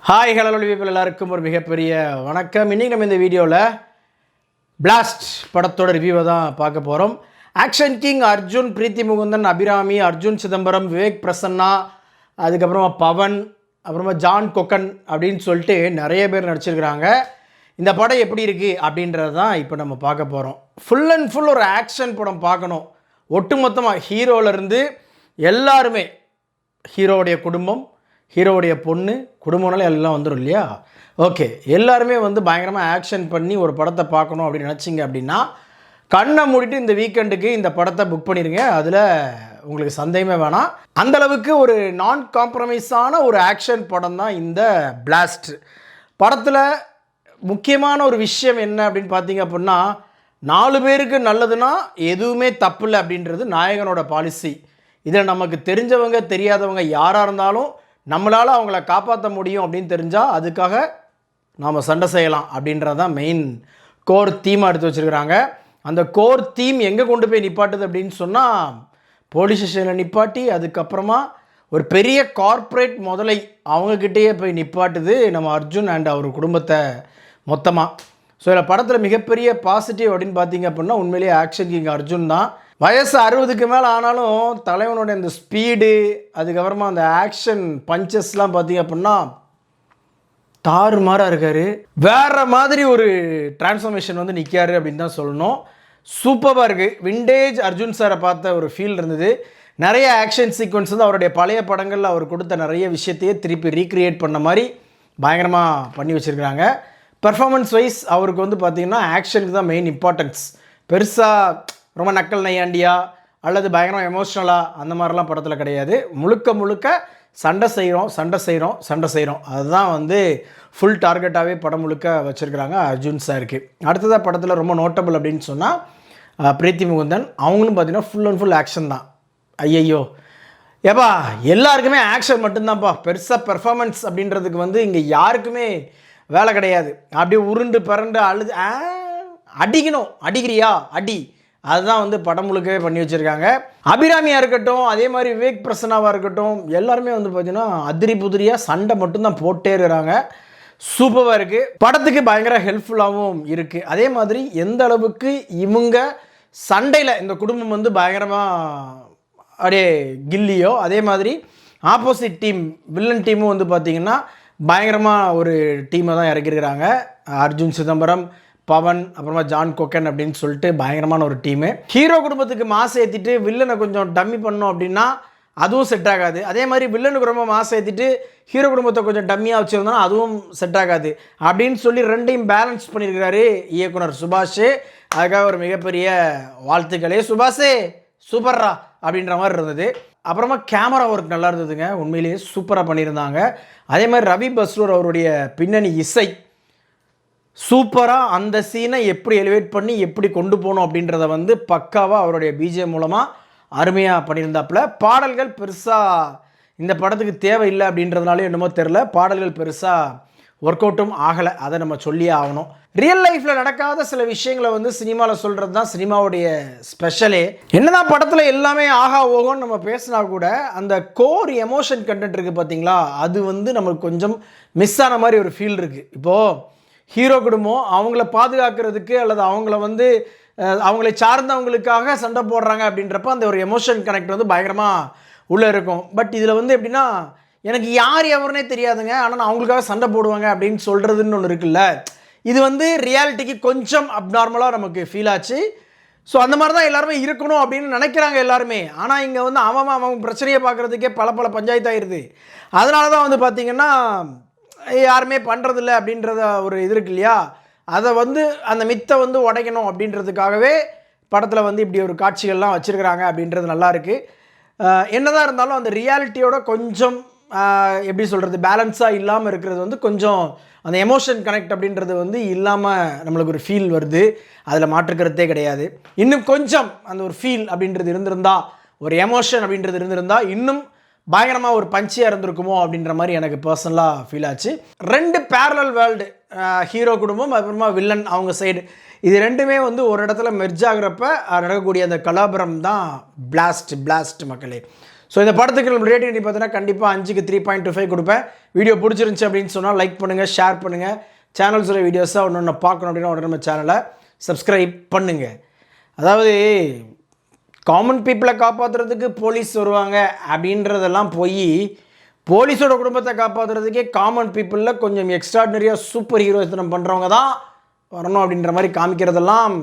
Hi hello people எல்லாருக்கும் ஒரு மிகப்பெரிய வணக்கம். இன்றைக்கி நம்ம இந்த வீடியோவில் பிளாஸ்ட் படத்தோட ரிவ்யூவை தான் பார்க்க போகிறோம். ஆக்ஷன் கிங் அர்ஜுன், பிரீத்தி முகுந்தன், அபிராமி, அர்ஜுன் சிதம்பரம், விவேக் பிரசன்னா, அதுக்கப்புறமா பவன், அப்புறமா ஜான் கொக்கன் அப்படின்னு சொல்லிட்டு நிறைய பேர் நடிச்சிருக்கிறாங்க. இந்த படம் எப்படி இருக்குது அப்படின்றது தான் இப்போ நம்ம பார்க்க போகிறோம். ஃபுல் அண்ட் ஃபுல் ஒரு ஆக்ஷன் படம் பார்க்கணும். ஒட்டுமொத்தமாக ஹீரோவிலேருந்து எல்லாருமே, ஹீரோவுடைய குடும்பம், ஹீரோவுடைய பொண்ணு, குடும்பம்னால எல்லாம் வந்துடும் இல்லையா? ஓகே, எல்லாருமே பயங்கரமாக ஆக்ஷன் பண்ணி ஒரு படத்தை பார்க்கணும் அப்படின்னு நினச்சிங்க அப்படின்னா கண்ணை மூடிட்டு இந்த வீக்கெண்டுக்கு இந்த படத்தை புக் பண்ணிடுங்க. அதில் உங்களுக்கு சந்தேகமே வேணாம். அந்தளவுக்கு ஒரு நான் காம்ப்ரமைஸான ஒரு ஆக்ஷன் படம் தான் இந்த பிளாஸ்ட். படத்தில் முக்கியமான ஒரு விஷயம் என்ன அப்படின்னு பார்த்தீங்க அப்படின்னா, 4 பேருக்கு நல்லதுன்னா எதுவுமே தப்பு இல்லை அப்படின்றது நாயகனோட பாலிசி. இதில் நமக்கு தெரிஞ்சவங்க தெரியாதவங்க யாராக இருந்தாலும் நம்மளால் அவங்கள காப்பாற்ற முடியும் அப்படின்னு தெரிஞ்சால் அதுக்காக நாம் சண்டை செய்யலாம் அப்படின்றது தான் மெயின் கோர் தீமாக எடுத்து வச்சுருக்கிறாங்க. அந்த கோர் தீம் எங்கே கொண்டு போய் நிப்பாட்டுது அப்படின்னு சொன்னால், போலீஸ் ஸ்டேஷனில் நிப்பாட்டி அதுக்கப்புறமா ஒரு பெரிய கார்ப்பரேட் முதலை அவங்கக்கிட்டேயே போய் நிப்பாட்டுது நம்ம அர்ஜுன் அண்ட் அவர் குடும்பத்தை மொத்தமாக. ஸோ இதில் படத்தில் மிகப்பெரிய பாசிட்டிவ் அப்படின்னு பார்த்தீங்க அப்படின்னா உண்மையிலேயே ஆக்ஷன் கிங் அர்ஜுன் தான். வயசு 60க்கு மேலே ஆனாலும் தலைவனோட இந்த ஸ்பீடு, அதுக்கப்புறமா அந்த ஆக்ஷன் பஞ்சஸ்லாம் பார்த்தீங்க அப்படின்னா தாறுமாறாக இருக்கார். வேறு மாதிரி ஒரு டிரான்ஸ்ஃபர்மேஷன் நிற்காரு அப்படின்னு தான் சொல்லணும். சூப்பராக இருக்குது. விண்டேஜ் அர்ஜுன் சாரை பார்த்த ஒரு ஃபீல் இருந்தது. நிறைய ஆக்ஷன் சீக்வன்ஸ் அவருடைய பழைய படங்களில் அவர் கொடுத்த நிறைய விஷயத்தையே திருப்பி ரீக்ரியேட் பண்ண மாதிரி பயங்கரமாக பண்ணி வச்சுருக்கிறாங்க. பெர்ஃபார்மன்ஸ் வைஸ் அவருக்கு பார்த்திங்கன்னா ஆக்ஷனுக்கு தான் மெயின் இம்பார்ட்டன்ஸ். பெருசாக ரொம்ப நக்கல் நையாண்டியா அல்லது பயங்கரம் எமோஷ்னலாக அந்த மாதிரிலாம் படத்தில் கிடையாது. முழுக்க முழுக்க சண்டை செய்கிறோம். அதுதான் ஃபுல் டார்கெட்டாகவே படம் முழுக்க வச்சுருக்கிறாங்க அர்ஜுன் சாருக்கு. அடுத்ததாக படத்தில் ரொம்ப நோட்டபிள் அப்படின்னு சொன்னால் பிரீத்தி முகுந்தன். அவங்களும் பார்த்திங்கன்னா ஃபுல் அண்ட் ஃபுல் ஆக்ஷன் தான். ஐயையோ ஏப்பா, எல்லாருக்குமே ஆக்ஷன் மட்டும்தான்ப்பா, பெருசாக பெர்ஃபார்மன்ஸ் அப்படின்றதுக்கு இங்கே யாருக்குமே வேலை கிடையாது. அப்படியே உருண்டு பிறண்டு அழுது அடிக்கணும், அடிக்கிறியா அடி, அதுதான் படம் முழுக்கவே பண்ணி வச்சுருக்காங்க. அபிராமியாக இருக்கட்டும், அதே மாதிரி விவேக் பிரசன்னாவாக இருக்கட்டும், எல்லாருமே பார்த்திங்கன்னா அதிரி புதிரியாக சண்டை மட்டும்தான் போட்டே இருக்கிறாங்க. சூப்பராக இருக்குது. படத்துக்கு பயங்கர ஹெல்ப்ஃபுல்லாகவும் இருக்குது. அதே மாதிரி எந்த அளவுக்கு இவங்க சண்டையில் இந்த குடும்பம் பயங்கரமாக அப்படியே கில்லியோ, அதே மாதிரி ஆப்போசிட் டீம் வில்லன் டீமும் பார்த்திங்கன்னா பயங்கரமாக ஒரு டீமை தான் இறக்கிருக்கிறாங்க. அர்ஜுன் சிதம்பரம், பவன், அப்புறமா ஜான் கொக்கன் அப்படின்னு சொல்லிட்டு பயங்கரமான ஒரு டீமு. ஹீரோ குடும்பத்துக்கு மாசு ஏற்றிட்டு வில்லனை கொஞ்சம் டம்மி பண்ணோம் அப்படின்னா அதுவும் செட் ஆகாது. அதே மாதிரி வில்லனுக்கு ரொம்ப மாசு ஏற்றிட்டு ஹீரோ குடும்பத்தை கொஞ்சம் டம்மியாக வச்சுருந்தோன்னா அதுவும் செட் ஆகாது. அப்படின்னு சொல்லி ரெண்டையும் பேலன்ஸ் பண்ணியிருக்கிறாரு இயக்குனர் சுபாஷ். அதுக்காக ஒரு மிகப்பெரிய வாழ்த்துக்களே சுபாஷே, சூப்பர்ரா அப்படின்ற மாதிரி இருந்தது. அப்புறமா கேமரா ஒர்க் நல்லா இருந்ததுங்க, உண்மையிலேயே சூப்பராக பண்ணியிருந்தாங்க. அதே மாதிரி ரவி பஸ்ரூர் அவருடைய பின்னணி இசை சூப்பராக அந்த சீனை எப்படி எலிவேட் பண்ணி எப்படி கொண்டு போகணும் அப்படின்றத பக்காவாக அவருடைய பிஜிஎம் மூலமாக அருமையாக பண்ணியிருந்தாப்புல. பாடல்கள் பெருசாக இந்த படத்துக்கு தேவையில்லை அப்படின்றதுனால என்னமோ தெரில, பாடல்கள் பெருசாக ஒர்க் அவுட்டும் ஆகலை. அதை நம்ம சொல்லியே ஆகணும். ரியல் லைஃப்பில் நடக்காத சில விஷயங்களை சினிமாவில் சொல்கிறது தான் சினிமாவுடைய ஸ்பெஷலே. என்னதான் படத்தில் எல்லாமே ஆகா ஓகோன்னு நம்ம பேசினா கூட அந்த கோர் எமோஷன் கண்டென்ட் இருக்குது பார்த்தீங்களா, அது நமக்கு கொஞ்சம் மிஸ் ஆன மாதிரி ஒரு ஃபீல் இருக்குது. இப்போது ஹீரோ குடும்பம் அவங்கள பாதுகாக்கிறதுக்கு அல்லது அவங்கள அவங்களை சார்ந்தவங்களுக்காக சண்டை போடுறாங்க அப்படின்றப்ப அந்த ஒரு எமோஷன் கனெக்ட் பயங்கரமாக உள்ளே இருக்கும். பட் இதில் எப்படின்னா, எனக்கு யார் எவருனே தெரியாதுங்க, ஆனால் நான் அவங்களுக்காக சண்டை போடுவாங்க அப்படின்னு சொல்கிறதுன்னு ஒன்று இருக்குல்ல, இது ரியாலிட்டிக்கு கொஞ்சம் அப்நார்மலாக நமக்கு ஃபீல் ஆச்சு. ஸோ அந்த மாதிரி தான் எல்லாருமே இருக்கணும் அப்படின்னு நினைக்கிறாங்க எல்லாருமே. ஆனால் இங்கே அவன் பிரச்சனையை பார்க்குறதுக்கே பல பஞ்சாயத்து ஆயிடுது. அதனால தான் பார்த்திங்கன்னா யாருமே பண்ணுறதில்ல அப்படின்றத ஒரு இது இருக்கு இல்லையா, அதை அந்த மித்தை உடைக்கணும் அப்படின்றதுக்காகவே படத்தில் இப்படி ஒரு காட்சிகள்லாம் வச்சுருக்கிறாங்க அப்படின்றது நல்லா இருக்குது. என்னதான் இருந்தாலும் அந்த ரியாலிட்டியோட கொஞ்சம் எப்படி சொல்கிறது, பேலன்ஸாக இல்லாமல் இருக்கிறது கொஞ்சம் அந்த எமோஷன் கனெக்ட் அப்படின்றது இல்லாமல் நம்மளுக்கு ஒரு ஃபீல் வருது. அதில் மாற்றுக்கிறதே கிடையாது. இன்னும் கொஞ்சம் அந்த ஒரு ஃபீல் அப்படின்றது இருந்திருந்தா, ஒரு எமோஷன் அப்படின்றது இருந்திருந்தா இன்னும் பயங்கரமாக ஒரு பஞ்சியாக இருந்திருக்குமோ அப்படின்ற மாதிரி எனக்கு பர்சனலாக ஃபீல் ஆச்சு. 2 பேரலல் வேர்ல்டு, ஹீரோ குடும்பம் அப்புறமா வில்லன் அவங்க சைடு, இது ரெண்டுமே ஒரு இடத்துல மெர்ஜ் ஆகிறப்ப நடக்கக்கூடிய அந்த கலாபரம் தான் பிளாஸ்ட் மக்களே. ஸோ இந்த படத்துக்கு நம்ம ரேட்டிங் பார்த்தீங்கன்னா கண்டிப்பாக 5க்கு 3.25 கொடுப்பேன். வீடியோ பிடிச்சிருந்துச்சி அப்படின்னு சொன்னால் லைக் பண்ணுங்கள், ஷேர் பண்ணுங்கள். சேனல்ஸோட வீடியோஸாக ஒன்று பார்க்கணும் அப்படின்னா உடனே நம்ம சேனலை சப்ஸ்கிரைப் பண்ணுங்கள். அதாவது காமன் பீப்புளை காப்பாற்றுறதுக்கு போலீஸ் வருவாங்க அப்படின்றதெல்லாம் போய் போலீஸோட குடும்பத்தை காப்பாற்றுறதுக்கே காமன் பீப்புளில் கொஞ்சம் எக்ஸ்ட்ராடினரியாக சூப்பர் ஹீரோயிசனம் பண்ணுறவங்க தான் வரணும் அப்படின்ற மாதிரி காமிக்கிறதெல்லாம்